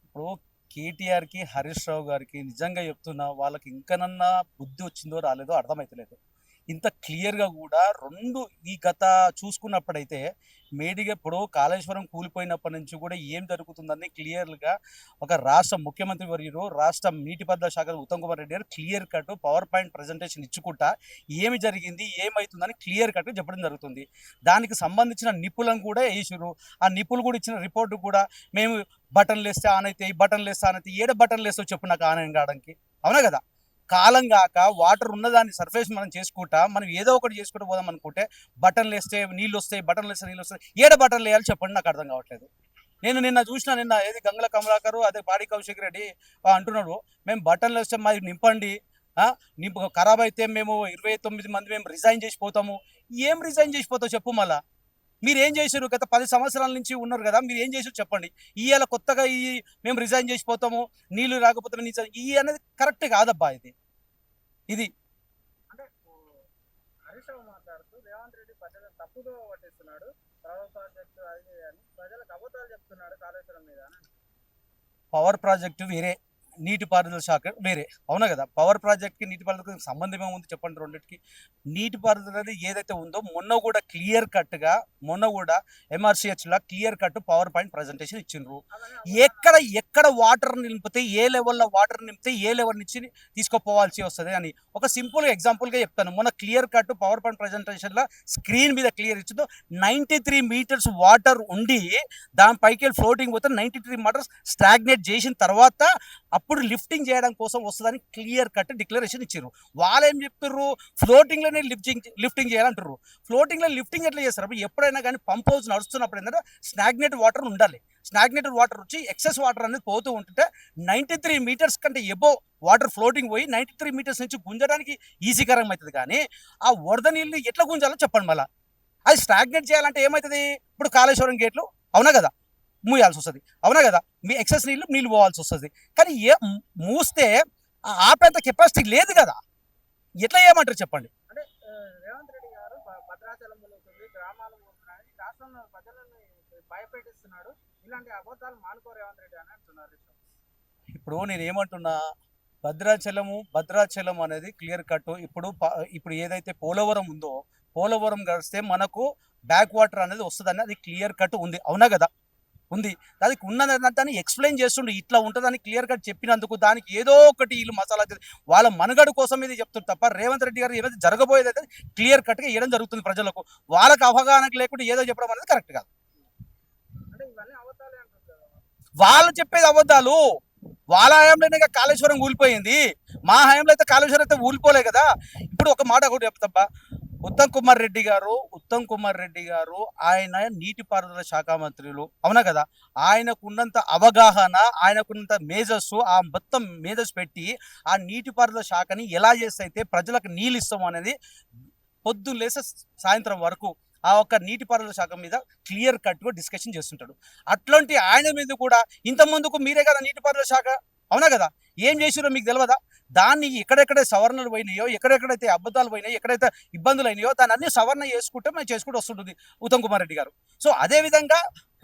ఇప్పుడు కేటీఆర్కి హరీష్ రావు గారికి నిజంగా చెప్తున్నా వాళ్ళకి ఇంకనన్నా బుద్ధి వచ్చిందో రాలేదో అర్థమైతలేదు. ఇంత క్లియర్గా కూడా రెండు ఈ గత చూసుకున్నప్పుడైతే మేడిగా ఇప్పుడు కాళేశ్వరం కూలిపోయినప్పటి నుంచి కూడా ఏం జరుగుతుందని క్లియర్గా ఒక రాష్ట్ర ముఖ్యమంత్రి వర్యులు రాష్ట్ర నీటిపారుదల శాఖ ఉత్తమ్ కుమార్ రెడ్డి గారు clear cut power point presentation ఇచ్చుకుంటా ఏమి జరిగింది ఏమవుతుందని క్లియర్ కట్ చెప్పడం జరుగుతుంది. దానికి సంబంధించిన నిపులను కూడా వేసారు. ఆ నిపులు కూడా ఇచ్చిన రిపోర్టు కూడా మేము బటన్లు వేస్తే ఆన్ అవుతాయి, బటన్లు వేస్తే ఆన్ అవుతాయి. ఏడ బటన్లు వేస్తే చెప్పు నాకు ఆన్ కావడానికి? అవునా కదా? కాలం కాక వాటర్ ఉన్నదాన్ని సర్ఫేస్ మనం చేసుకుంటా మనం ఏదో ఒకటి చేసుకుంటూ పోదాం అనుకుంటే బటన్లు వేస్తే నీళ్ళు వస్తాయి, బటన్లు వేస్తే నీళ్ళు వస్తాయి. ఏడ బటన్లు వేయాలి చెప్పండి, నాకు అర్థం కావట్లేదు. నేను నిన్న చూసిన, నిన్న ఏది గంగల కమలాకరు అదే పాడి కౌశిక్ రెడ్డి అంటున్నాడు, మేము బటన్లు వేస్తే మాది నింపండి, నింపు ఖరాబ్ అయితే మేము 29 మంది మేము రిజైన్ చేసిపోతాము. ఏం రిజైన్ చేసిపోతావు చెప్పు మళ్ళా? మీరు ఏం చేశారు? గత 10 సంవత్సరాల నుంచి ఉన్నారు కదా, మీరు ఏం చేశారు చెప్పండి. ఇవాళ కొత్తగా ఈ మేము రిజైన్ చేసిపోతాము, నీళ్లు రాకపోతే ఈ అనేది కరెక్ట్ కాదబ్బా. ఇది ఇది పవర్ ప్రాజెక్టు వేరే, నీటిపారుదల శాఖ వేరే. అవునా కదా? పవర్ ప్రాజెక్ట్కి నీటిపారుదలకి సంబంధం ఏముంది చెప్పండి రెండింటికి? నీటిపారుదల అనేది ఏదైతే ఉందో మొన్న కూడా క్లియర్ కట్గా మొన్న కూడా ఎంఆర్సిహెచ్లా clear cut power point presentation ఇచ్చిండ్రు. ఎక్కడ ఎక్కడ వాటర్ నింపితే ఏ లెవెల్లో వాటర్ నింపితే ఏ లెవెల్ నుంచి తీసుకుపోవాల్సి వస్తుంది అని ఒక సింపుల్ ఎగ్జాంపుల్గా చెప్తాను. మొన్న క్లియర్ కట్ పవర్ పాయింట్ ప్రజెంటేషన్లో స్క్రీన్ మీద క్లియర్ ఇచ్చిందో 93 మీటర్స్ వాటర్ ఉండి దానిపైకి వెళ్ళి ఫ్లోటింగ్ పోతే 93 మీటర్స్ స్టాగ్నేట్ చేసిన తర్వాత అప్పుడు లిఫ్టింగ్ చేయడం కోసం వస్తుందని క్లియర్ కట్ డిక్లరేషన్ ఇచ్చారు. వాళ్ళు ఏం చెప్తారు? ఫ్లోటింగ్లోనే లిఫ్టింగ్ చేయాలంటారు. ఫ్లోటింగ్లో లిఫ్టింగ్ ఎట్లా చేస్తారు? ఎప్పుడైనా కానీ పంప్ హౌస్ నడుస్తున్నప్పుడు ఏంటంటే స్నాగ్నేట్ వాటర్ ఉండాలి. స్నాగ్నేటెడ్ వాటర్ వచ్చి ఎక్సెస్ వాటర్ అనేది పోతూ ఉంటుంటే 93 మీటర్స్ కంటే ఎబో వాటర్ ఫ్లోటింగ్ పోయి 93 మీటర్స్ నుంచి గుంజడానికి ఈజీకరం అవుతుంది. కానీ ఆ వరద నీళ్ళు ఎట్లా గుంజాలో చెప్పండి మళ్ళీ. అది స్టాగ్నేట్ చేయాలంటే ఏమవుతుంది? ఇప్పుడు కాళేశ్వరం గేట్లు అవునా కదా మూయాల్సి వస్తుంది, అవునా కదా? మీ ఎక్సెస్ నీళ్ళు పోవాల్సి వస్తుంది. కానీ మూస్తే ఆపేంత కెపాసిటీ లేదు కదా. ఎట్లా చేయమంటారు చెప్పండి? ఇప్పుడు నేను ఏమంటున్నా, భద్రాచలం అనేది క్లియర్ కట్. ఇప్పుడు ఏదైతే పోలవరం ఉందో, పోలవరం గడిస్తే మనకు బ్యాక్ వాటర్ అనేది వస్తుందని అది క్లియర్ కట్ ఉంది. అవునా కదా? ఉంది. దానికి ఉన్నదాన్ని ఎక్స్ప్లెయిన్ చేస్తుండే ఇట్లా ఉంటుందని క్లియర్ కట్ చెప్పినందుకు దానికి ఏదో ఒకటి వీళ్ళు మసాలా వాళ్ళ మనుగడ కోసం ఇది చెప్తుంది తప్ప రేవంత్ రెడ్డి గారు ఏదైతే జరగబోయేది అయితే క్లియర్ కట్గా ఇవ్వడం జరుగుతుంది ప్రజలకు. వాళ్ళకి అవగాహన లేకుండా ఏదో చెప్పడం అనేది కరెక్ట్ కాదు. వాళ్ళు చెప్పేది అబద్ధాలు. వాళ్ళ హయాంలోనే కాళేశ్వరం ఊలిపోయింది. మా హయాంలో అయితే కాళేశ్వరం అయితే ఊలిపోలే కదా. ఇప్పుడు ఒక మాట కూడా చెప్తాబ్బా, ఉత్తమ్ కుమార్ రెడ్డి గారు ఆయన నీటిపారుదల శాఖ మంత్రులు అవునా కదా? ఆయనకున్నంత అవగాహన, ఆయనకున్నంత మేజస్సు, ఆ మొత్తం మేజస్ పెట్టి ఆ నీటిపారుదల శాఖని ఎలా చేస్తే ప్రజలకు నీళ్ళు ఇస్తాం అనేది పొద్దున్న లేసే సాయంత్రం వరకు ఆ ఒక్క నీటిపారుదల శాఖ మీద క్లియర్ కట్గా డిస్కషన్ చేస్తుంటాడు. అట్లాంటి ఆయన మీద కూడా ఇంత ముందుకు మీరే కదా నీటిపారుదల శాఖ, అవునా కదా? ఏం చేసిరో మీకు తెలియదా? దాన్ని ఎక్కడెక్కడైతే సవరణలు పోయినాయో, ఎక్కడెక్కడైతే అబద్ధాలు పోయినాయో, ఎక్కడైతే ఇబ్బందులు అయినాయో దాన్ని అన్ని సవరణ చేసుకుంటే మేము చేసుకుంటూ వస్తుంటుంది ఉత్తమ్ కుమార్ రెడ్డి గారు. సో అదేవిధంగా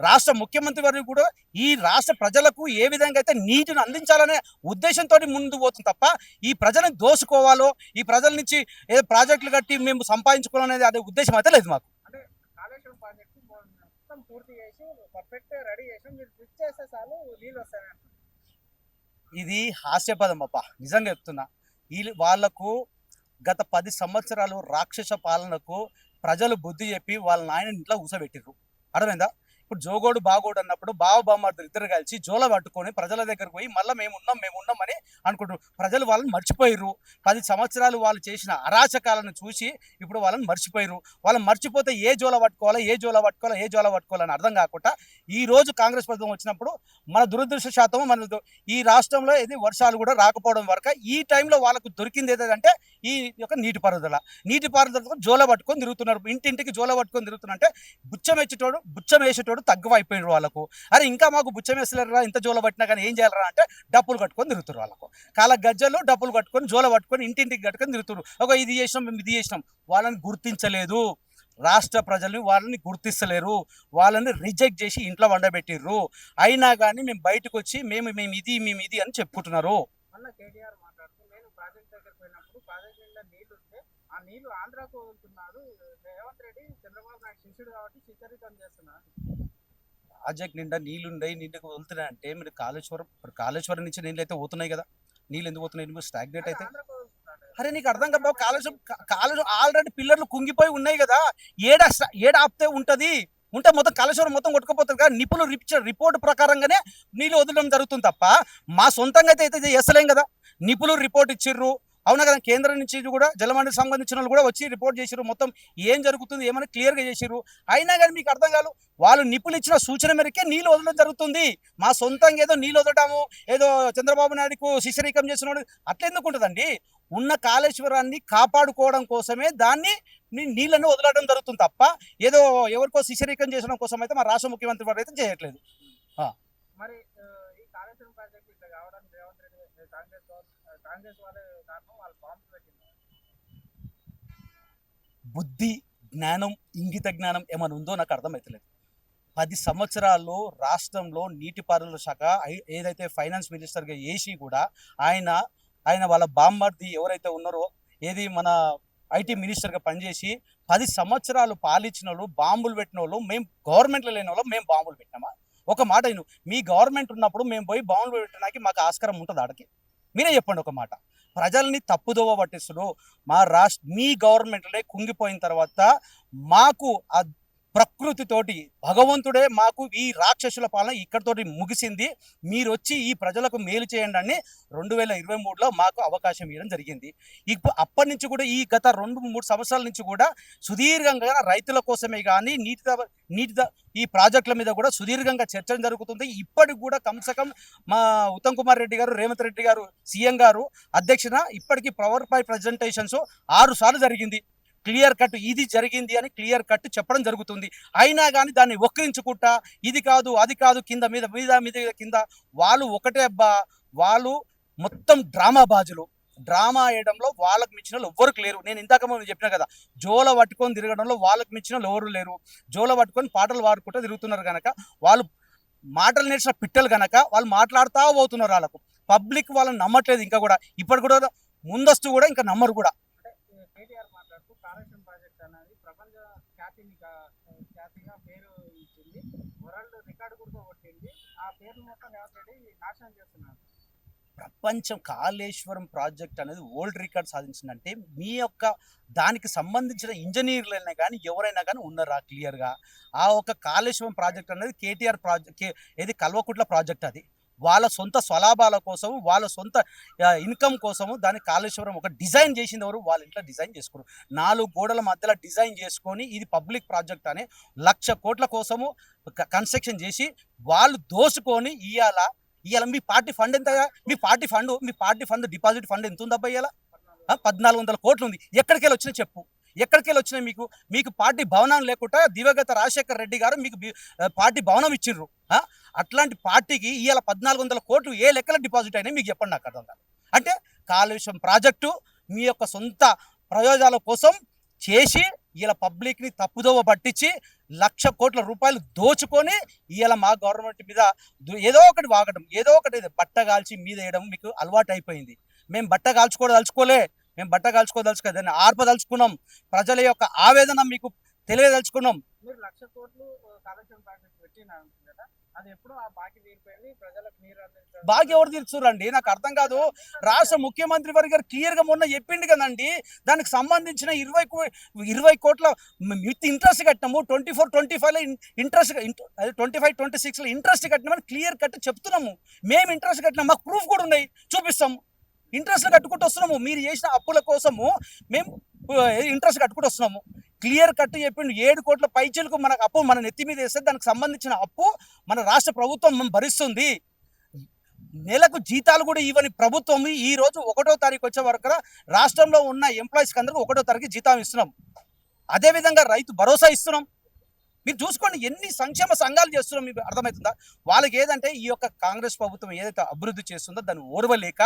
రాష్ట్ర ముఖ్యమంత్రి వారు కూడా ఈ రాష్ట్ర ప్రజలకు ఏ విధంగా అయితే నీటిని అందించాలనే ఉద్దేశంతో ముందు పోతుంది తప్ప ఈ ప్రజలను దోసుకోవాలో, ఈ ప్రజల నుంచి ఏదో ప్రాజెక్టులు కట్టి మేము సంపాదించుకోవాలనేది అదే ఉద్దేశం అయితే లేదు మాకు. ఇది హాస్యపదం అప్ప, నిజంగా చెప్తున్నా. వాళ్లకు గత 10 సంవత్సరాలు రాక్షస పాలనకు ప్రజలు బుద్ధి చెప్పి వాళ్ళ నాయన ఇంట్లో కూసబెట్టిర్రు. అర్థమైందా? ఇప్పుడు జోగోడు బాగోడు అన్నప్పుడు బావబామ్మర్దులు ఇద్దరు కలిసి జోల పట్టుకొని ప్రజల దగ్గరకు పోయి మళ్ళీ మేమున్నాం అని అనుకుంటారు. ప్రజలు వాళ్ళని మర్చిపోయారు. 10 సంవత్సరాలు వాళ్ళు చేసిన అరాచకాలను చూసి ఇప్పుడు వాళ్ళని మర్చిపోయారు. వాళ్ళని మర్చిపోతే ఏ జోల పట్టుకోవాలని అర్థం కాకుండా ఈ రోజు కాంగ్రెస్ ప్రభుత్వం వచ్చినప్పుడు మన దురదృష్ట శాతం ఈ రాష్ట్రంలో ఇది వర్షాలు కూడా రాకపోవడం వరకు ఈ టైంలో వాళ్ళకు దొరికింది ఏదంటే ఈ యొక్క నీటిపారుదల జోల పట్టుకొని తిరుగుతున్నారు. ఇంటింటికి జోల పట్టుకొని తిరుగుతున్నారంటే బుచ్చం వేసేటోడు తక్కువ అయిపోయినారు వాళ్ళకు. అరే ఇంకా మాకు బుచ్చం వేసలేరా, ఇంత జోల పట్టినా కానీ ఏం చేయాలరా అంటే డప్పులు కట్టుకొని తిరుగుతున్నారు. వాళ్ళకు కాళ్ళ గజ్జలు డప్పులు కట్టుకొని జోల పట్టుకొని ఇంటింటికి కట్టుకొని తిరుగుతున్నారు. ఇది చేసినాం వాళ్ళని గుర్తించలేదు. రాష్ట్ర ప్రజల్ని వాళ్ళని గుర్తిస్తలేరు, వాళ్ళని రిజెక్ట్ చేసి ఇంట్లో వండబెట్టిర్రు. అయినా కానీ మేము బయటకు వచ్చి మేము ఇది అని చెప్పుకుంటున్నారు. మొన్న కేటీఆర్ మాట్లాడుతూ నేను ప్రాజెక్ట్ దగ్గర పోయినప్పుడు ప్రాజెక్ట్ నిండా నీళ్లు ఉంటే ఆ నీళ్లు ఆంధ్రాకు వెళ్తున్నారు. రేవంత్ రెడ్డి చంద్రబాబు నాయుడు శిష్యుడు కాబట్టి శిష్యరికం చేస్తున్నారు. ప్రాజెక్ట్ నిండా నీళ్లుండయి, నీళ్ళకి వెళ్తున్నాయి అంటే మీరు కాళేశ్వరం నుంచి నీళ్ళు అయితే పోతున్నాయి కదా, నీళ్ళు ఎందుకు పోతున్నాయి స్టాగ్నేట్ అయితే? ఆంధ్రాకు వెళ్తున్నాడు. అరే నీకు అర్థం కదా, కాళేశ్వరం ఆల్రెడీ పిల్లర్లు కుంగిపోయి ఉన్నాయి కదా, ఏడ ఆపితే ఉంటది, ఉంటే మొత్తం కాళేశ్వరం మొత్తం కొట్టుకుపోతుంది కదా. నిపుణులు రిపోర్ట్ ప్రకారంగానే నీళ్ళు వదలడం జరుగుతుంది తప్ప మా సొంతంగా అయితే చేస్తలేం కదా. నిపుణులు రిపోర్ట్ ఇచ్చిర్రు, అవునా కదా, కేంద్రం నుంచి కూడా జలమండలికి సంబంధించిన వాళ్ళు కూడా వచ్చి రిపోర్ట్ చేసిర్రు, మొత్తం ఏం జరుగుతుంది ఏమైనా క్లియర్గా చేసిర్రు. అయినా కానీ మీకు అర్థం కాదు, వాళ్ళు నిపుణులు ఇచ్చిన సూచన మేరకే నీళ్ళు వదలడం జరుగుతుంది. మా సొంతంగా ఏదో నీళ్ళు వదలటము, ఏదో చంద్రబాబు నాయుడుకు శిష్యరీకం చేస్తున్నాడు అట్లెందుకు ఉంటుందండి? ఉన్న కాళేశ్వరాన్ని కాపాడుకోవడం కోసమే దాన్ని నీళ్ళని వదలడం జరుగుతుంది తప్ప ఏదో ఎవరికో శిష్యరీకం చేసడం కోసం అయితే మా రాష్ట్ర ముఖ్యమంత్రి వారు అయితే చేయట్లేదు. మరి ఈ కాళేశ్వరం ప్రాజెక్ట్ ఇట్లా కావడానికి రేవంత్ రెడ్డి కాంగ్రెస్ వాళ్ళే కారణం. వాళ్ళు బాంబు పెట్టింది. బుద్ధి, జ్ఞానం, ఇంగిత జ్ఞానం ఏమైనా ఉందో నాకు అర్థమవుతలేదు. 10 సంవత్సరాల్లో రాష్ట్రంలో నీటిపారుదల శాఖ ఏదైతే ఫైనాన్స్ మినిస్టర్గా వేసి కూడా ఆయన వాళ్ళ బామ్మర్ది ఎవరైతే ఉన్నారో, ఏది మన ఐటీ మినిస్టర్గా పనిచేసి 10 సంవత్సరాలు పాలించిన వాళ్ళు, బాంబులు పెట్టిన వాళ్ళు, మేము గవర్నమెంట్లో లేని వాళ్ళు మేము బాంబులు పెట్టినామా? ఒక మాట అయిను, మీ గవర్నమెంట్ ఉన్నప్పుడు మేము పోయి బాంబులు పెట్టడానికి మాకు ఆస్కారం ఉంటుంది ఆడికి? మీరే చెప్పండి ఒక మాట. ప్రజల్ని తప్పుదోవ పట్టిస్తుడు. మీ గవర్నమెంట్లే కుంగిపోయిన తర్వాత మాకు ఆ ప్రకృతితోటి భగవంతుడే మాకు ఈ రాక్షసుల పాలన ఇక్కడితోటి ముగిసింది, మీరు వచ్చి ఈ ప్రజలకు మేలు చేయండి అని 2023లో మాకు అవకాశం ఇవ్వడం జరిగింది. అప్పటి నుంచి కూడా ఈ గత 2-3 సంవత్సరాల నుంచి కూడా సుదీర్ఘంగా రైతుల కోసమే కానీ నీటి ఈ ప్రాజెక్టుల మీద కూడా సుదీర్ఘంగా చర్చ జరుగుతుంది. ఇప్పటికి కూడా కమ్సకం మా ఉత్తమ్ కుమార్ రెడ్డి గారు, రేవంత్ రెడ్డి గారు సీఎం గారు అధ్యక్షన ఇప్పటికీ పవర్ పాయింట్ ప్రజెంటేషన్స్ 6 సార్లు జరిగింది. క్లియర్ కట్ ఇది జరిగింది అని క్లియర్ కట్ చెప్పడం జరుగుతుంది. అయినా కానీ దాన్ని వక్రించుకుంటా ఇది కాదు అది కాదు కింద మీద మీద మీద కింద వాళ్ళు ఒకటే అబ్బా, వాళ్ళు మొత్తం డ్రామా బాజులు. డ్రామా వేయడంలో వాళ్ళకి మించిన వాళ్ళు ఎవ్వరికి లేరు. నేను ఇందాక మనం చెప్పినా కదా, జోల పట్టుకొని తిరగడంలో వాళ్ళకి మించిన వాళ్ళు ఎవరు లేరు. జోల పట్టుకొని పాటలు పాడుకుంటూ తిరుగుతున్నారు కనుక, వాళ్ళు మాటలు నేర్చిన పిట్టలు కనుక వాళ్ళు మాట్లాడుతూ పోతున్నారు. వాళ్ళకు పబ్లిక్ వాళ్ళని నమ్మట్లేదు. ఇంకా కూడా ఇప్పటి కూడా ముందస్తు కూడా ఇంకా నమ్మరు కూడా. కేటీఆర్ మాట్లాడుతూ కాళేశ్వరం ప్రాజెక్ట్ అనేది ప్రపంచ ఖ్యాతిగా పేరు ఇచ్చింది, వరల్డ్ రికార్డు కూడా కొట్టింది. ఆ పేరు మొత్తం రేవంత్ రెడ్డి నాశనం చేస్తున్నారు. ప్రపంచం కాళేశ్వరం ప్రాజెక్ట్ అనేది వరల్డ్ రికార్డ్ సాధించిందంటే మీ యొక్క దానికి సంబంధించిన ఇంజనీర్లైనా కానీ ఎవరైనా కానీ ఉన్నారా క్లియర్గా? ఆ ఒక కాళేశ్వరం ప్రాజెక్ట్ అనేది కేటీఆర్ ప్రాజెక్ట్, ఏది కల్వకుట్ల ప్రాజెక్ట్, అది వాళ్ళ సొంత స్వలాభాల కోసము, వాళ్ళ సొంత ఇన్కమ్ కోసము దాన్ని కాళేశ్వరం ఒక డిజైన్ చేసింది ఎవరు? వాళ్ళ ఇంట్లో డిజైన్ చేసుకున్నారు. 4 గోడల మధ్యలో డిజైన్ చేసుకొని ఇది పబ్లిక్ ప్రాజెక్ట్ అని 1,00,000 కోట్ల కోసము కన్స్ట్రక్షన్ చేసి వాళ్ళు దోసుకొని ఇవాళ మీ పార్టీ ఫండ్ ఎంత? మీ పార్టీ ఫండ్ డిపాజిట్ ఫండ్ ఎంత ఉందబ్బా? ఇవాళ 1,400 కోట్లు ఉంది. ఎక్కడికెళ్ళి వచ్చినా చెప్పు, ఎక్కడికెళ్ళి వచ్చినాయి? మీకు పార్టీ భవనం లేకుండా దివంగత రాజశేఖర్ రెడ్డి గారు మీకు పార్టీ భవనం ఇచ్చిండ్రు. అట్లాంటి పార్టీకి ఇవాళ 1,400 కోట్లు ఏ లెక్కల డిపాజిట్ అయినాయి మీకు చెప్పండి, నాకు అర్థం కాదు. అంటే కాళేశ్వరం ప్రాజెక్టు మీ యొక్క సొంత ప్రయోజనాల కోసం చేసి ఇలా పబ్లిక్ని తప్పుదోవ పట్టించి 1,00,000 కోట్ల రూపాయలు దోచుకొని ఇవాళ మా గవర్నమెంట్ మీద ఏదో ఒకటి వాగడం, ఏదో ఒకటి బట్ట కాల్చి మీద వేయడం మీకు అలవాటు అయిపోయింది. మేము బట్ట కాల్చుకోదలుచుకోలే, దాన్ని ఆర్పదలుచుకున్నాం. ప్రజల యొక్క ఆవేదన మీకు తెలియదలుచుకున్నాం. మీరు 1,00,000 కోట్లు కాళేశ్వరం ప్రాజెక్ట్ పెట్టినారు కదా, అది ఎప్పుడు ఆ బాకీ తీరిపోయింది, ప్రజలకు నీరు అందించారు. బాకీ ఎవరు తీర్చురండి? నాకు అర్థం కాదు. రాష్ట్ర ముఖ్యమంత్రి వారి గారు క్లియర్గా మొన్న చెప్పిండు కదండి, దానికి సంబంధించిన 20 కోట్ల విత్ ఇంట్రెస్ట్ కట్టినాము. 24-25లో ఇంట్రెస్ట్, 25-26లో ఇంట్రెస్ట్ కట్టినామని క్లియర్ కట్ చెప్తున్నాము. మేము ఇంట్రెస్ట్ కట్టినాం, మాకు ప్రూఫ్ కూడా ఉన్నాయి, చూపిస్తాము. ఇంట్రెస్ట్ కట్టుకుంటూ వస్తున్నాము. మీరు చేసిన అప్పుల కోసము మేము ఇంట్రెస్ట్ కట్టుకుంటూ వస్తున్నాము. క్లియర్ కట్ చెప్పిండు. 7 కోట్ల పైచీలకు మనకు అప్పు మన నెత్తి మీద వేస్తే దానికి సంబంధించిన అప్పు మన రాష్ట్ర ప్రభుత్వం భరిస్తుంది. నెలకు జీతాలు కూడా ఇవ్వని ప్రభుత్వం ఈ రోజు 1వ తారీఖు వచ్చే వరకు రాష్ట్రంలో ఉన్న ఎంప్లాయీస్కి అందరికీ 1వ తారీఖు జీతం ఇస్తున్నాం. అదేవిధంగా రైతు భరోసా ఇస్తున్నాం. మీరు చూసుకోండి ఎన్ని సంక్షేమ సంఘాలు చేస్తున్నారో మీకు అర్థమవుతుందా? వాళ్ళకి ఏదంటే ఈ యొక్క కాంగ్రెస్ ప్రభుత్వం ఏదైతే అభివృద్ధి చేస్తుందో దాన్ని ఓర్వలేక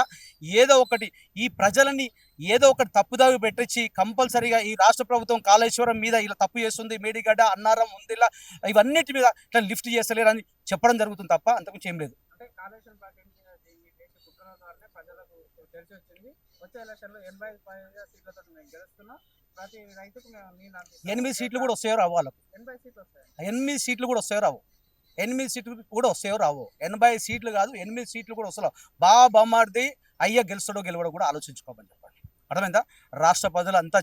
ఏదో ఒకటి ఈ ప్రజలని ఏదో ఒకటి తప్పుదావి పెట్టించి కంపల్సరీగా ఈ రాష్ట్ర ప్రభుత్వం కాళేశ్వరం మీద ఇలా తప్పు చేస్తుంది, మేడిగడ్డ, అన్నారం, ఉందిలా ఇవన్నిటి మీద ఇట్లా లిఫ్ట్ చేస్తలేరని చెప్పడం జరుగుతుంది తప్ప అంతకుమించి ఏం లేదు. అంటే కాళేశ్వరం ప్రాజెక్ట్ మీద దీన్ని చేసి కుట్రల ద్వారానే ప్రజలకు తెలిసి వచ్చింది. వచ్చే ఎలక్షన్లో 85 సీట్లతో మేము గెలుస్తున్నాం. ప్రతి రైతుకు మేము నీళ్ళు 8 సీట్లు కూడా వస్తాయో రావు వాళ్ళకు. 80 సీట్లు వస్తాయి. 8 సీట్లు కూడా వస్తాయో రావు. 8 సీట్లు కూడా వస్తాయో రావు. 80 సీట్లు కాదు, 8 సీట్లు కూడా వస్తాయి. బామార్ది అయ్య గెలుస్తాడో గెలవడో కూడా ఆలోచించుకోమని చెప్పండి. అర్థమైందా? రాష్ట్ర ప్రజలు అంతా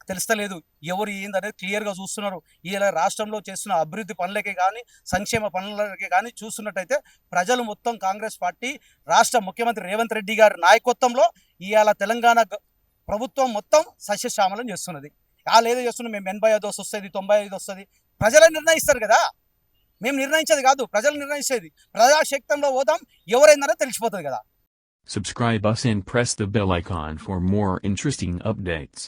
తెలుస్తలేదు ఎవరు ఏందనేది క్లియర్గా చూస్తున్నారు. ఇలా రాష్ట్రంలో చేస్తున్న అభివృద్ధి పనులకే కానీ సంక్షేమ పనులకే కానీ చూస్తున్నట్టయితే ప్రజలు మొత్తం కాంగ్రెస్ పార్టీ రాష్ట్ర ముఖ్యమంత్రి రేవంత్ రెడ్డి గారి నాయకత్వంలో ఇవాళ తెలంగాణ ప్రభుత్వం మొత్తం సస్యశ్యామలం చేస్తున్నది. వాళ్ళు ఏదో చేస్తున్నారు, మేము 85 వస్తుంది, 95 వస్తుంది. ప్రజలే నిర్ణయిస్తారు కదా, మేము నిర్ణయించేది కాదు, ప్రజలు నిర్ణయించేది. ప్రజాశక్తంలో పోదాం, ఎవరైందనో తెలిసిపోతుంది కదా. Subscribe us and press the bell icon for more interesting updates.